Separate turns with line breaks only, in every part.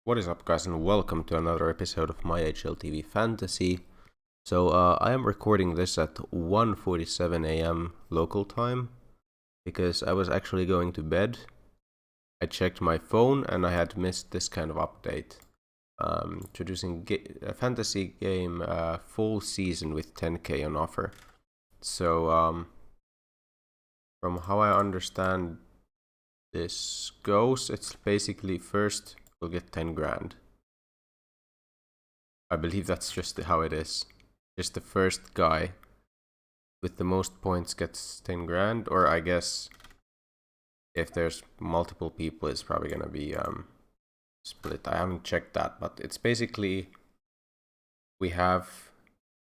What is up, guys, and welcome to another episode of my HLTV Fantasy. So I am recording this at 1:47 a.m. local time because I was actually going to bed. I checked my phone and I had missed this kind of update, introducing a fantasy game full season with 10k on offer. So from how I understand this goes, it's basically first we'll get 10 grand. I believe that's just how it is. Just the first guy with the most points gets 10 grand, or I guess if there's multiple people, it's probably gonna be split. I haven't checked that, but it's basically we have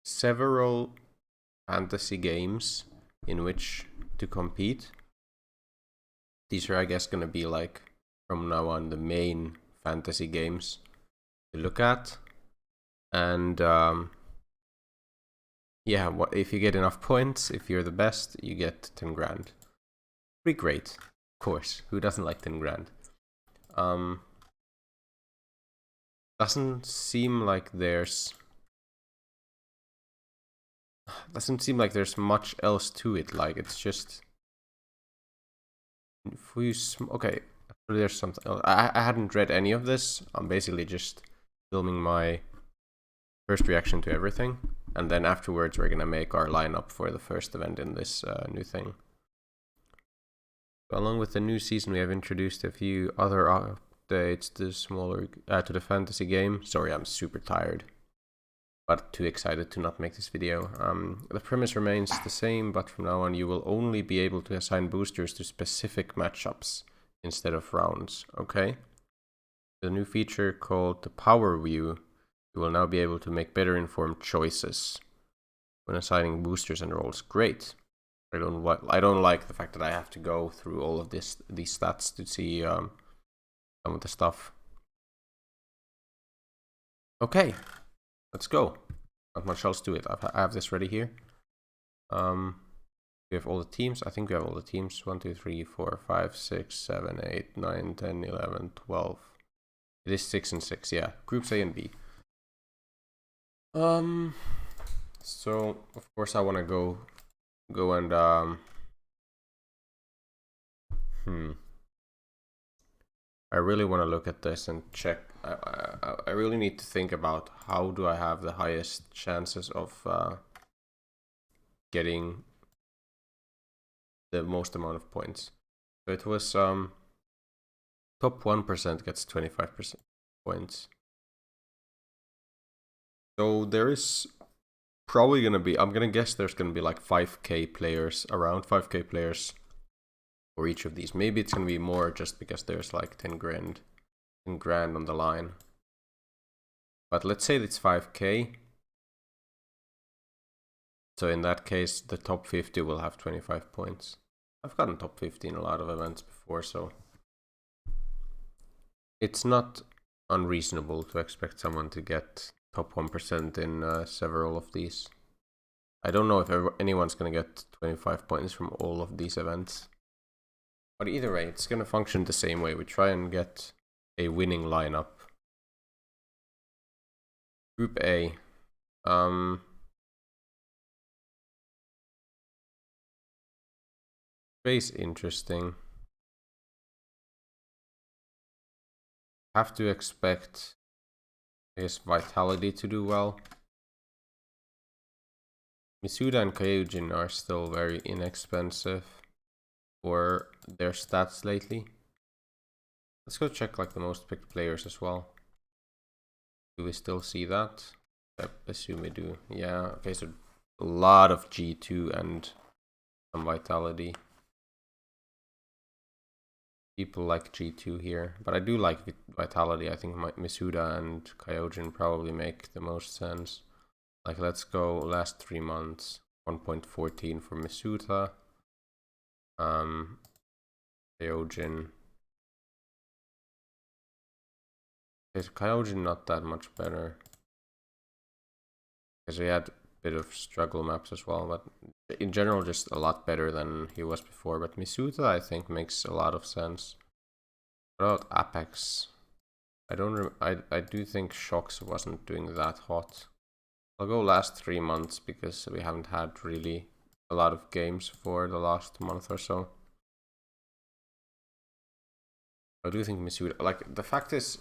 several fantasy games in which to compete. These are, I guess, gonna be like from now on the main fantasy games to look at. And yeah, if you get enough points, if you're the best, you get 10 grand. Pretty great, of course. Who doesn't like 10 grand? Doesn't seem like there's much else to it. Like, it's just okay. There's something else. I hadn't read any of this. I'm basically just filming my first reaction to everything, and then afterwards we're gonna make our lineup for the first event in this new thing. So along with the new season, we have introduced a few other updates to the fantasy game. Sorry, I'm super tired, but too excited to not make this video. The premise remains the same, but from now on you will only be able to assign boosters to specific matchups instead of rounds, okay? The new feature called the Power View, you will now be able to make better informed choices when assigning boosters and roles. Great. I don't like the fact that I have to go through all of these stats to see some of the stuff. Okay, let's go. Not much else to it. I have this ready here. We have all the teams. I think we have all the teams. 1, 2, 3, 4, 5, 6, 7, 8, 9, 10, 11, 12. It is 6 and 6, yeah. Groups A and B. So of course I want to go and I really want to look at this and check. I really need to think about how do I have the highest chances of getting the most amount of points. So it was top 1% gets 25% points. So there is probably gonna be, I'm gonna guess there's gonna be like 5k players, around 5k players for each of these. Maybe it's gonna be more just because there's like 10 grand on the line. But let's say it's 5k. So in that case, the top 50 will have 25 points. I've gotten top 50 in a lot of events before, so it's not unreasonable to expect someone to get top 1% in several of these. I don't know if anyone's gonna get 25 points from all of these events. But either way, it's gonna function the same way. We try and get a winning lineup. Group A. Base interesting. Have to expect, I guess, Vitality to do well. Misuda and Kyojin are still very inexpensive for their stats lately. Let's go check like the most picked players as well. Do we still see that? I assume we do. Yeah, okay, so a lot of G2 and some Vitality. People like G2 here, but I do like Vitality. I think Misuda and Kyojin probably make the most sense. Like, let's go last 3 months. 1.14 for Misuda. Kyojin. Okay, so Kyojin not that much better. Because he had a bit of struggle maps as well, but in general just a lot better than he was before. But Misuda I think makes a lot of sense. What about Apex? I do think Shocks wasn't doing that hot. I'll go last 3 months because we haven't had really a lot of games for the last month or so. I do think Misuda, like, the fact is,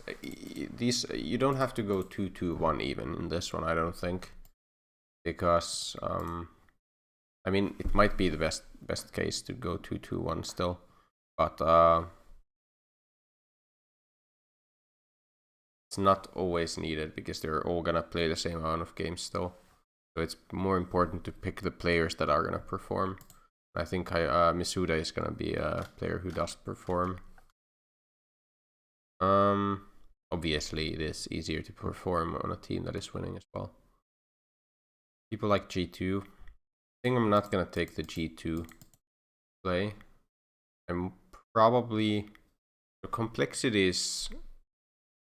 these, you don't have to go 2-2-1 even in this one, I don't think. Because, I mean, it might be the best case to go 2-2-1 still. But, it's not always needed because they're all gonna play the same amount of games still. So it's more important to pick the players that are gonna perform. I think Misuda is gonna be a player who does perform. Obviously it is easier to perform on a team that is winning as well. People like G2. I think I'm not gonna take the G2 play. I'm probably, the complexities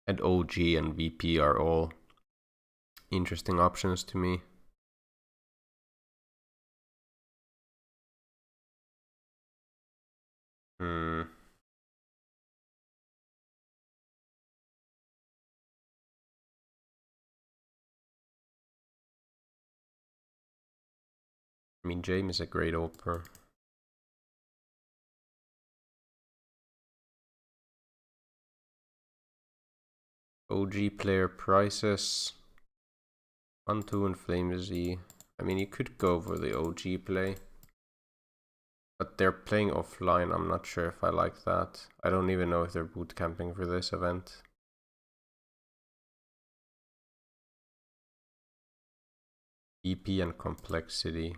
and OG and VP are all interesting options to me. I mean, James is a great opener. OG player prices. 1-2 and Flamesy. I mean, you could go for the OG play. But they're playing offline. I'm not sure if I like that. I don't even know if they're boot camping for this event. EP and complexity.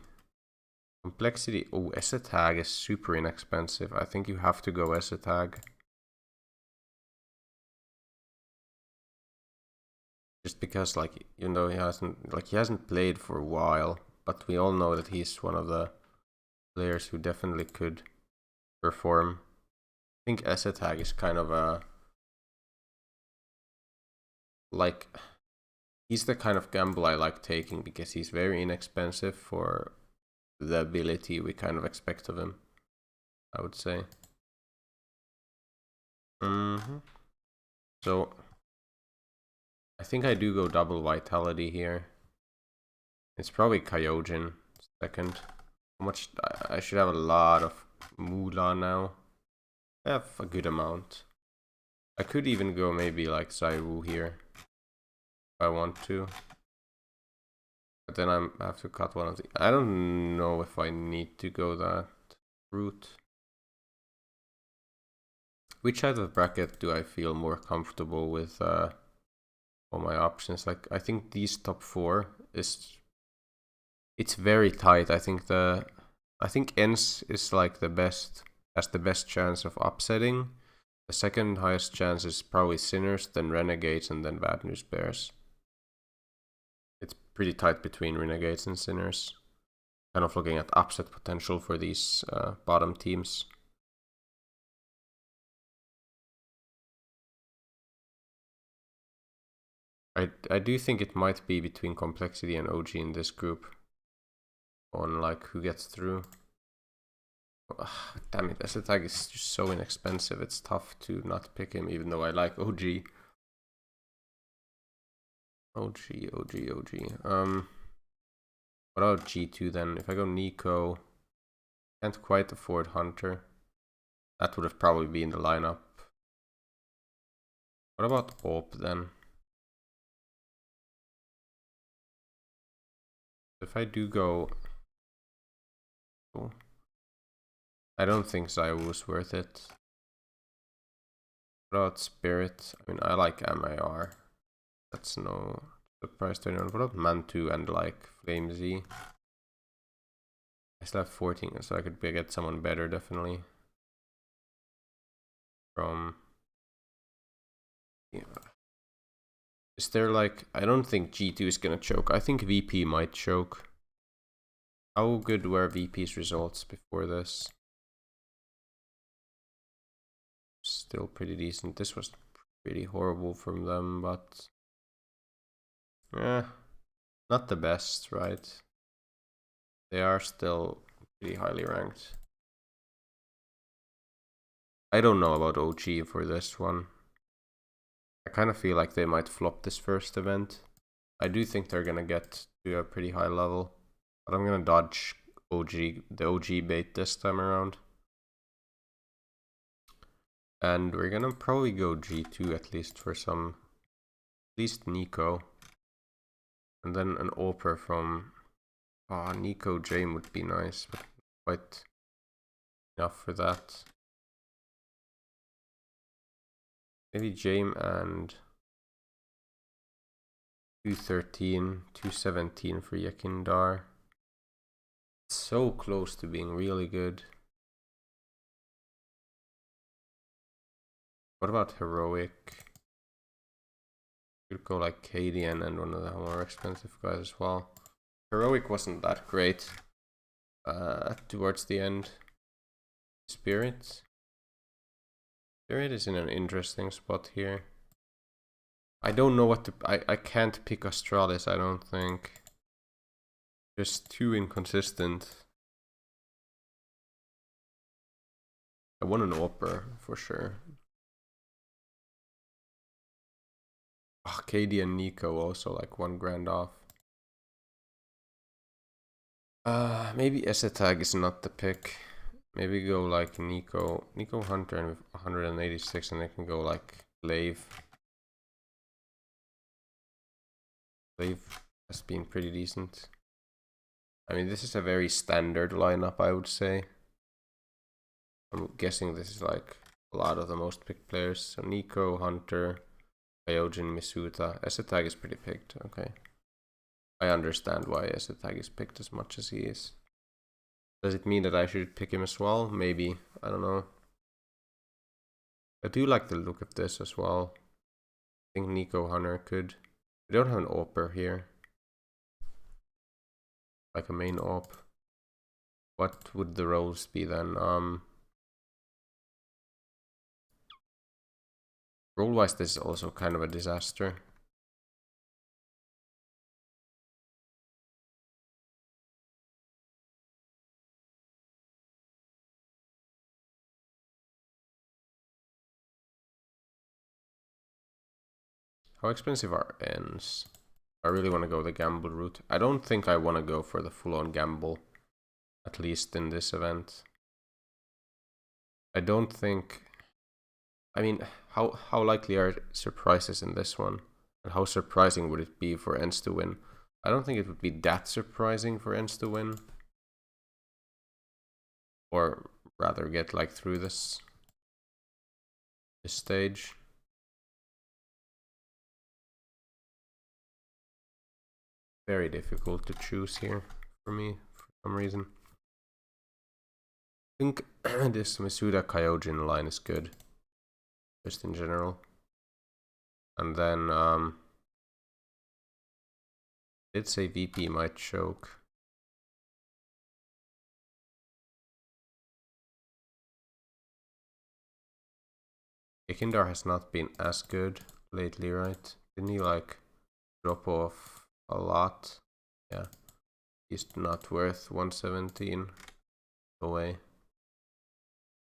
Complexity. Oh, Essetag is super inexpensive. I think you have to go Essetag. Just because, like, even though he hasn't played for a while, but we all know that he's one of the players who definitely could perform. I think Essetag is kind of a, like, he's the kind of gamble I like taking because he's very inexpensive for the ability we kind of expect of him, I would say. So I think I do go double vitality here. It's probably Kyojin second. How much? I should have a lot of moolah now. I have a good amount. I could even go maybe like Zaiwu here if I want to. But then I have to cut one of the... I don't know if I need to go that route. Which side of the bracket do I feel more comfortable with all my options? Like, I think these top 4 is... It's very tight. I think ENS is like the best, has the best chance of upsetting. The second highest chance is probably Sinners, then Renegades, and then Bad News Bears. It's pretty tight between Renegades and Sinners. Kind of looking at upset potential for these bottom teams. I do think it might be between Complexity and OG in this group. On like who gets through. Oh, damn it, Essetag is just so inexpensive. It's tough to not pick him, even though I like OG. OG. What about G2 then? If I go Nico, can't quite afford Hunter. That would have probably been the lineup. What about Op then? If I do go... I don't think Zaiwu is worth it. What about Spirit? I mean, I like MIR. That's no surprise to anyone. What about Mantu and like Flamesy? I still have 14, so I could get someone better, definitely. From... Yeah. Is there like... I don't think G2 is gonna choke. I think VP might choke. How good were VP's results before this? Still pretty decent. This was pretty horrible from them, but... not the best, right? They are still pretty highly ranked. I don't know about OG for this one. kind of feel like they might flop this first event. I do think they're gonna get to a pretty high level, but I'm gonna dodge the OG bait this time around. And we're gonna probably go G2 at least for some, at least Nico. And then an Oper from, Nico Jame would be nice, but quite enough for that. Maybe Jame and 213, 217 for Yakindar. It's so close to being really good. What about Heroic? Could go like Cadian and one of the more expensive guys as well. Heroic wasn't that great towards the end. Spirit is in an interesting spot here. I don't know what to... I can't pick Astralis, I don't think. Just too inconsistent. I want an Oper for sure. Katie and Nico also like 1 grand off. Maybe Esetag is not the pick. Maybe go like Nico Hunter and 186, and they can go like Glaive. Glaive has been pretty decent. I mean, this is a very standard lineup, I would say. I'm guessing this is like a lot of the most picked players. So Nico, Hunter, Kyojin, Misuta. Esetag is pretty picked, okay. I understand why Esetag is picked as much as he is. Does it mean that I should pick him as well? Maybe. I don't know. I do like the look of this as well. I think Nico Hunter could. We don't have an Oper here. Like a main op. What would the roles be then? Role-wise, this is also kind of a disaster. How expensive are ends? I really want to go the gamble route. I don't think I want to go for the full-on gamble, at least in this event. I don't think... I mean, how likely are surprises in this one? And how surprising would it be for ends to win? I don't think it would be that surprising for ends to win. Or rather get like through this stage. Very difficult to choose here for me for some reason. I think this Misuda Kyojin line is good, just in general. And then did say VP might choke. Ikindar has not been as good lately, right? Didn't he like drop off a lot? Yeah, he's not worth 117 away.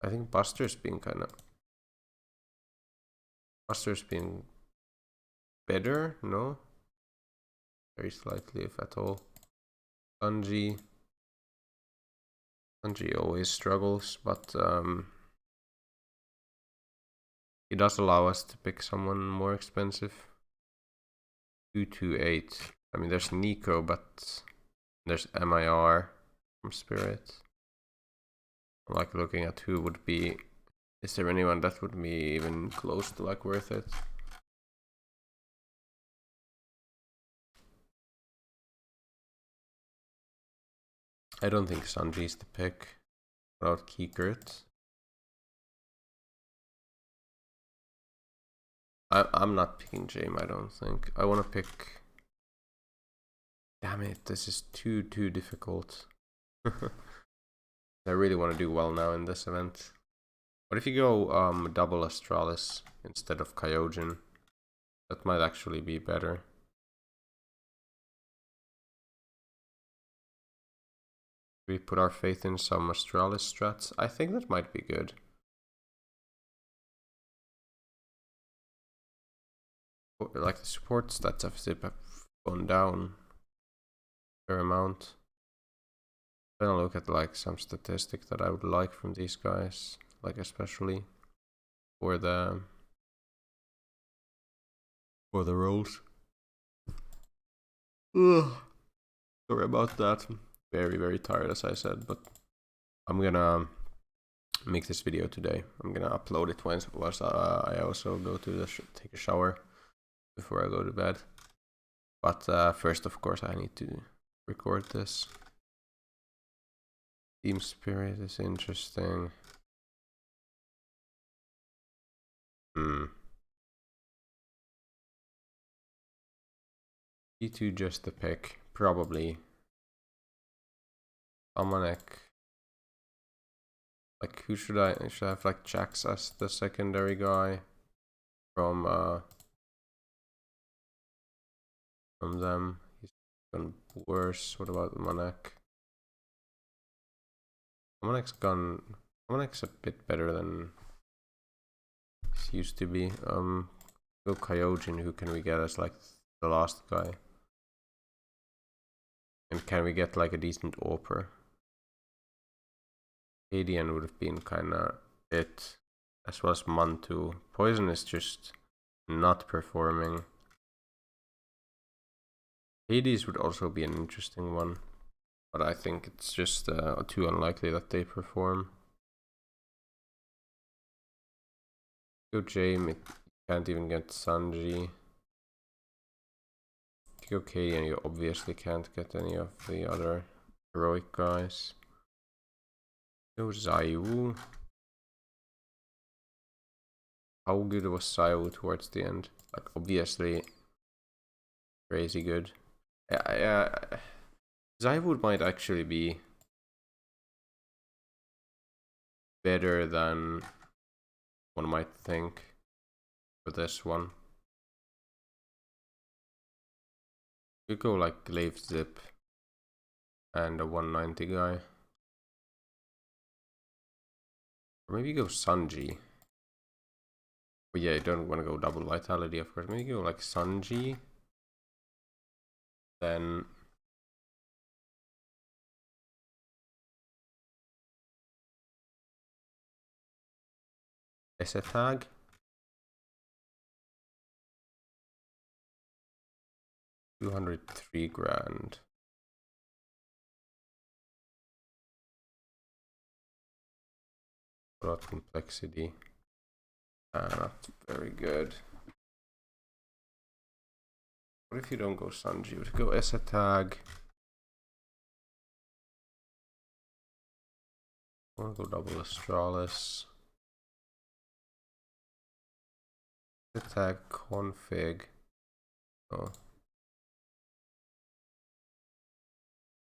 I think Buster's been better, no? Very slightly, if at all. Sanji always struggles, but he does allow us to pick someone more expensive. 228. I mean, there's Nico, but there's MIR from Spirit. I'm like looking at who would be... Is there anyone that would be even close to like worth it? I don't think Sanji's the pick. Without Kiekert. I'm not picking Jame, I don't think. I want to pick... Damn it, this is too difficult. I really want to do well now in this event. What if you go double Astralis instead of Kyojin? That might actually be better. We put our faith in some Astralis strats. I think that might be good. like the support stats have gone down a fair amount. I'm gonna look at like some statistic that I would like from these guys, like especially for the roles. Ugh. Sorry about that. Very, very tired, as I said, but I'm gonna make this video today. I'm gonna upload it once I also go to take a shower before I go to bed. But first, of course, I need to record this. Team spirit is interesting. E2 just the pick, probably. Almanac. Like, who should I have like Jax as the secondary guy from them? He's gone worse. What about Almanac? Almanac's a bit better than he used to be. Go Kyojin. Who can we get as like the last guy? And can we get like a decent AWPer? Adian would have been kinda it, as well as Mantu. Poison is just not performing. Hades would also be an interesting one, but I think it's just too unlikely that they perform. Go Jame, you can't even get Sanji. If you go Katie, and you obviously can't get any of the other heroic guys. Go Zaiwu. How good was Zaiwu towards the end? Like, obviously, crazy good. Yeah, Zaiwu might actually be better than one might think for this one. You go like Glaive Zip and a 190 guy. Or maybe go Sanji. But yeah, you don't want to go double vitality, of course. Maybe go like Sanji. Then Essay tag. $203 grand. What about complexity? Not very good. What if you don't go Sanji? Would you go Essay tag? I want to go double Astralis. Tag config. Oh.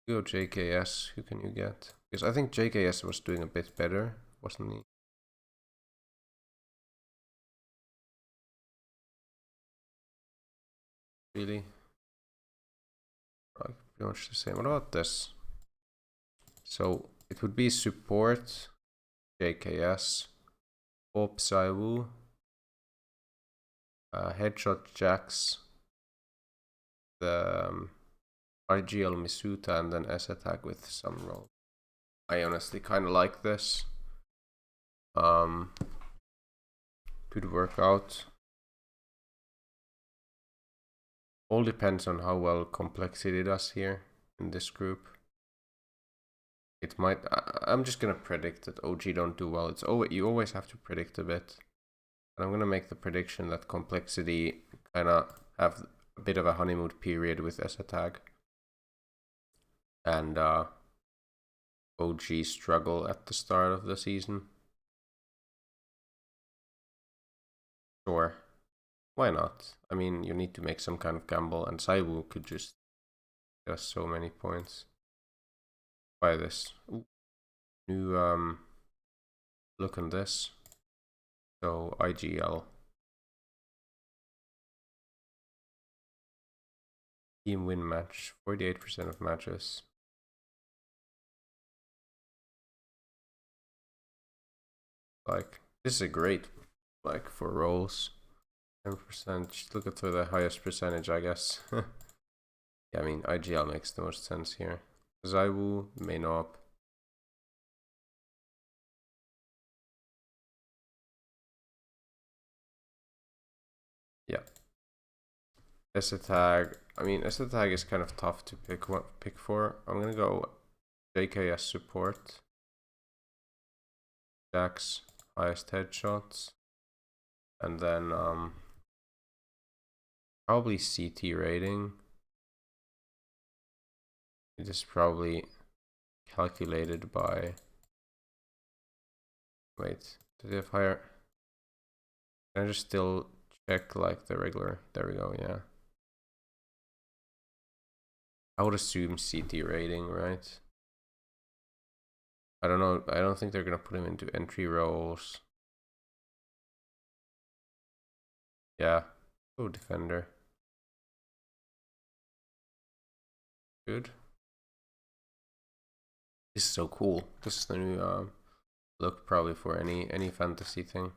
Go JKS. Who can you get? Because I think JKS was doing a bit better, wasn't he? Really? Like, pretty much the same. What about this? So it would be support, JKS, Op Saiwu, Headshot Jax, the RGL Misuta, and then S attack with some role. I honestly kind of like this. Could work out. All depends on how well complexity does here in this group. It might. I'm just gonna predict that OG don't do well. It's always, you always have to predict a bit. And I'm gonna make the prediction that complexity kind of have a bit of a honeymoon period with S tag, and OG struggle at the start of the season. Sure, why not? I mean, you need to make some kind of gamble, and Saiwu could just get us so many points. Buy this. Ooh. New look on this. So IGL. Team win match, 48% of matches. Like, this is a great, like, for roles. 10%. Just look at for the highest percentage, I guess. Yeah, I mean, IGL makes the most sense here. Zaiwu, main op. Yeah. S-tag. I mean, S-tag is kind of tough to pick for. I'm gonna go JKS support. Jax, highest headshots. And then probably CT rating. It is probably calculated by. Wait, do they have higher? Can I just still check like the regular? There we go, yeah. I would assume CT rating, right? I don't know. I don't think they're gonna put him into entry roles. Yeah. Oh, defender. Good. This is so cool. This is the new look probably for any fantasy thing.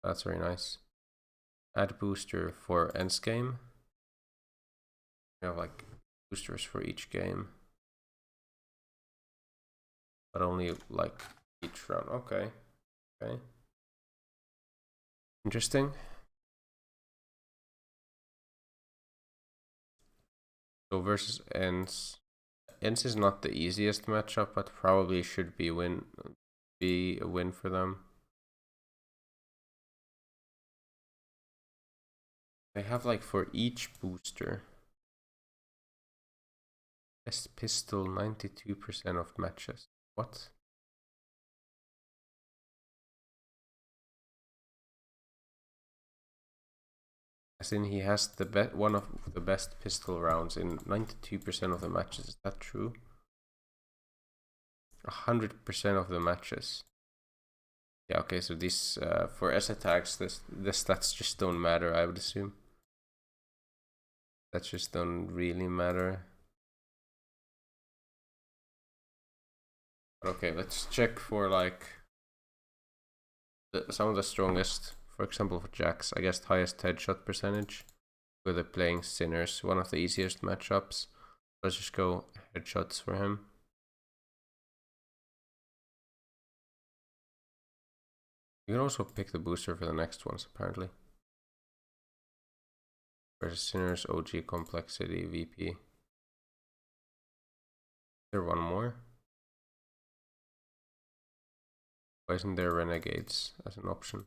That's very nice. Add booster for ends game. You have like boosters for each game, but only like each round. Okay. Okay. Interesting. So versus ends. Ends is not the easiest matchup, but probably should be a win for them. They have like for each booster. Best pistol 92% of matches. What? As in he has the one of the best pistol rounds in 92% of the matches. Is that true? 100% of the matches. Yeah, okay, so this for S attacks, the stats just don't matter, I would assume. That just don't really matter. Okay, let's check for like some of the strongest. For example, for Jax, I guess highest headshot percentage. Where they're playing Sinners, one of the easiest matchups. Let's just go headshots for him. You can also pick the booster for the next ones, apparently. Versus Sinners, OG, Complexity, VP. Is there one more? Why isn't there Renegades as an option?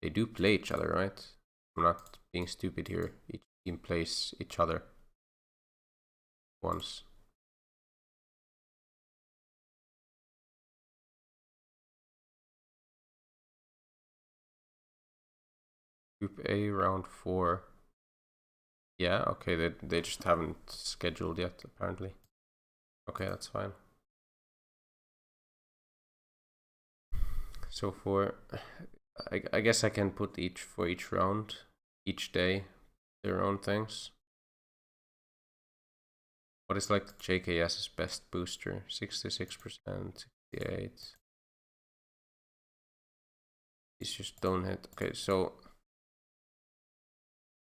They do play each other, right? I'm not being stupid here. Each team plays each other once. Group A, round 4. Yeah, okay, they just haven't scheduled yet, apparently. Okay, that's fine. So for, I guess I can put for each round, each day, their own things. What is like JKS's best booster? 66%, 68. These just don't hit. Okay, so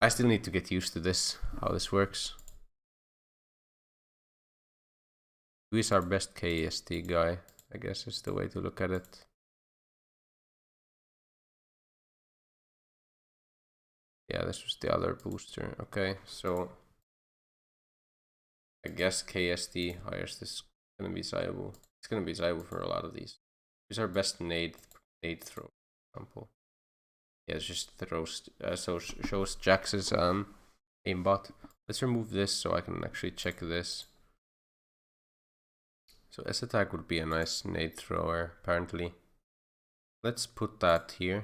I still need to get used to this, how this works. Who is our best KST guy? I guess is the way to look at it. Yeah, this was the other booster. Okay, so I guess KST highest is gonna be Zaiwu. It's gonna be Zaiwu for a lot of these. Who's our best nade throw, for example? Yeah, it's just throws. So shows Jax's aimbot. Let's remove this so I can actually check this. So S attack would be a nice nade thrower, apparently. Let's put that here.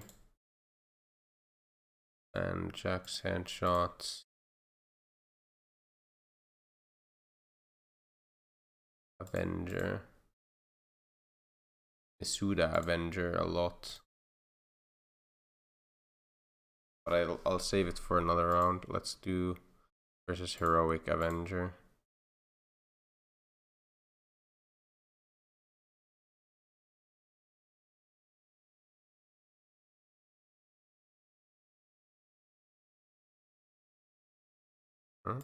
And Jax headshots. Avenger. Isuda Avenger a lot. But I'll save it for another round. Let's do versus Heroic Avenger. Huh?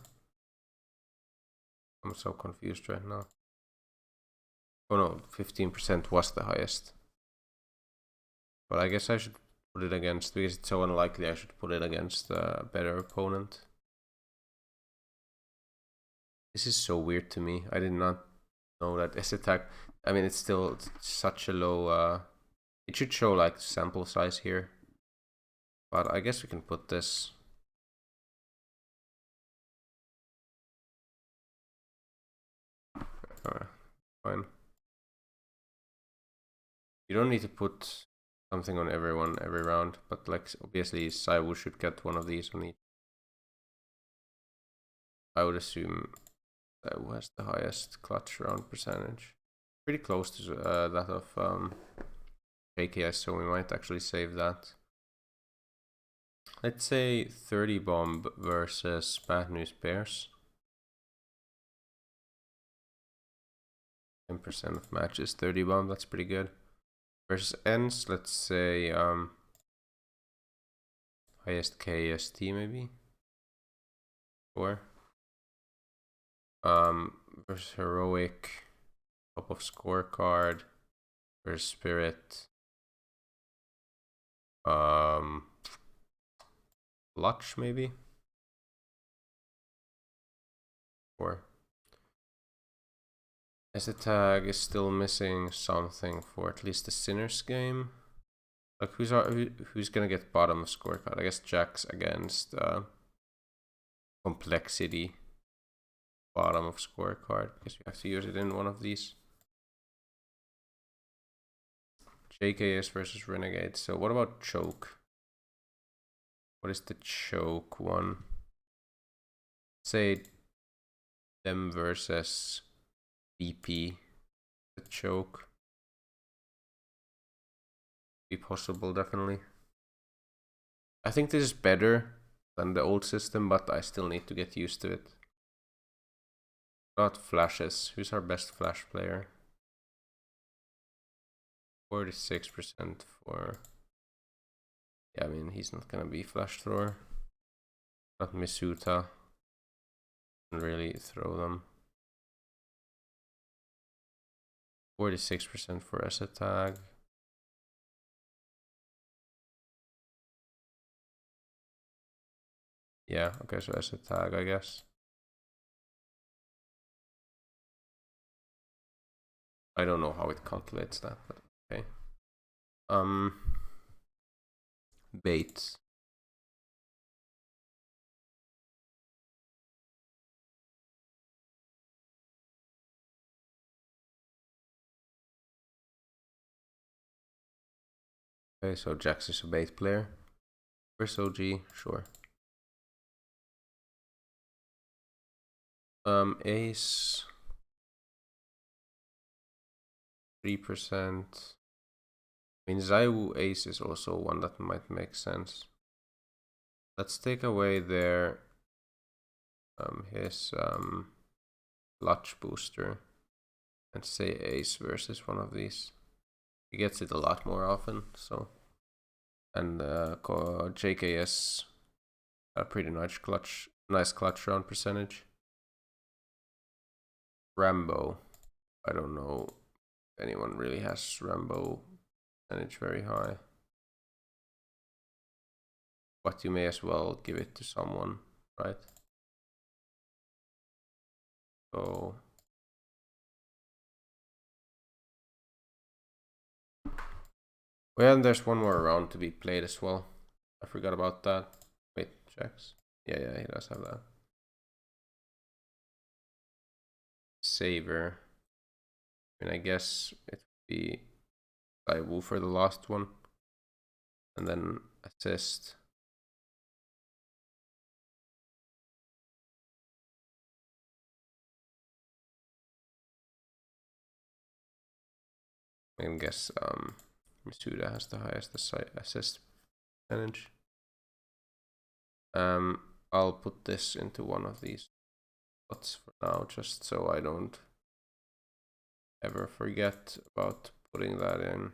I'm so confused right now. Oh no, 15% was the highest. But I guess I should put it against, because it's so unlikely, I should put it against a better opponent. This is so weird to me. I did not know that S attack. I mean, it's still such a low. It should show like sample size here. But I guess we can put this. Fine. You don't need to put something on everyone every round, but like obviously Saiwu should get one of these on each. I would assume Saiwu has the highest clutch round percentage. Pretty close to that of JKS, so we might actually save that. Let's say 30 bomb versus Bad News Bears. 10% of matches, 30 bomb, that's pretty good. Versus Ends, let's say highest KST maybe. Or versus Heroic, top of scorecard, versus Spirit. Clutch maybe. Or as the tag is still missing something for at least the Sinners game. Like who's gonna get bottom of scorecard? I guess Jax against Complexity. Bottom of scorecard because we have to use it in one of these. JKS versus Renegade. So what about Choke? What is the Choke one? Say them versus BP. The Choke. Be possible, definitely. I think this is better than the old system, but I still need to get used to it. About flashes. Who's our best flash player? 46% for... Yeah, I mean, he's not gonna be flash thrower. Not Misuta. Really throw them. 46% for asset tag. Yeah, okay, so asset tag, I guess. I don't know how it calculates that, but okay. Bait. Okay, so Jax is a bait player. Where's OG? Sure. Ace. 3%. I mean, Zaiwu Ace is also one that might make sense. Let's take away their his clutch booster and say Ace versus one of these. He gets it a lot more often, so. And JKS a pretty nice clutch round percentage. Rambo, I don't know if anyone really has Rambo percentage very high, but you may as well give it to someone, right? So well, and there's one more round to be played as well. I forgot about that. Wait, checks. Yeah, he does have that. Saver. I mean, I guess it would be Daiwu for the last one. And then assist. I guess Masuda has the highest assist percentage. I'll put this into one of these spots for now, just so I don't ever forget about putting that in.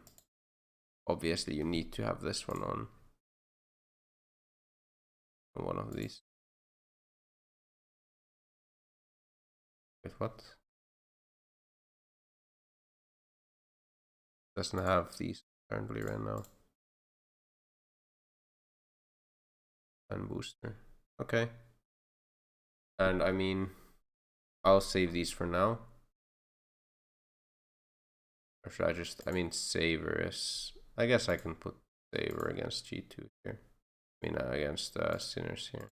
Obviously, you need to have this one on one of these. Wait, what? Doesn't have these apparently right now. And booster. Okay. And I mean, I'll save these for now. Or should I just, I mean, Saver is, I guess I can put Saver against G2 here. I mean, against Sinners here.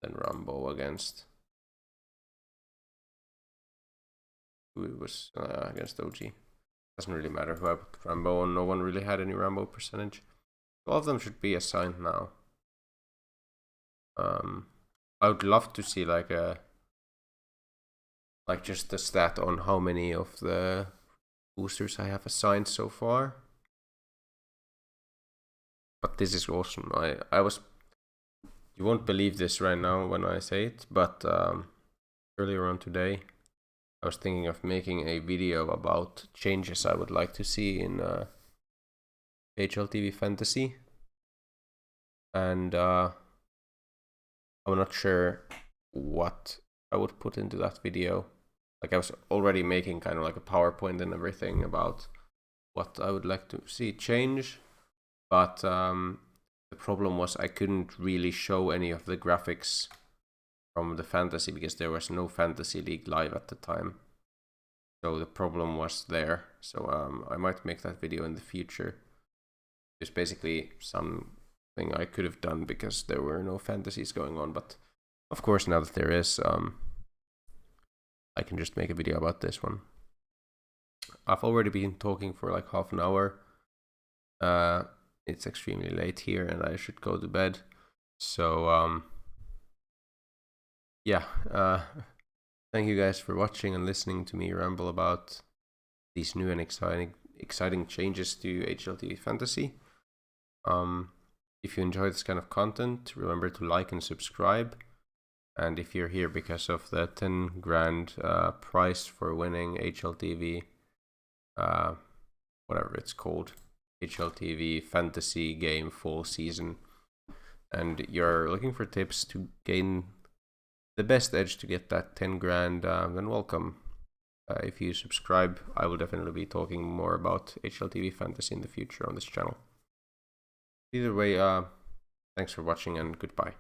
Then Rambo against, who it was against OG. Doesn't really matter who I put Rambo on, no one really had any Rambo percentage. All of them should be assigned now. I would love to see like just the stat on how many of the boosters I have assigned so far. But this is awesome. I was, you won't believe this right now when I say it, but earlier on today I was thinking of making a video about changes I would like to see in HLTV Fantasy, and I'm not sure what I would put into that video. Like I was already making kind of like a PowerPoint and everything about what I would like to see change, but the problem was I couldn't really show any of the graphics from the fantasy because there was no Fantasy League live at the time. So the problem was there. So I might make that video in the future. It's basically something I could have done because there were no fantasies going on. But of course, now that there is, I can just make a video about this one. I've already been talking for like half an hour. It's extremely late here and I should go to bed. So yeah, thank you guys for watching and listening to me ramble about these new and exciting changes to HLTV Fantasy. If you enjoy this kind of content, remember to like and subscribe. And if you're here because of the 10 grand prize for winning HLTV, whatever it's called, HLTV Fantasy Game Full Season, and you're looking for tips to gain the best edge to get that 10 grand, then welcome. If you subscribe, I will definitely be talking more about HLTV Fantasy in the future on this channel. Either way, thanks for watching and goodbye.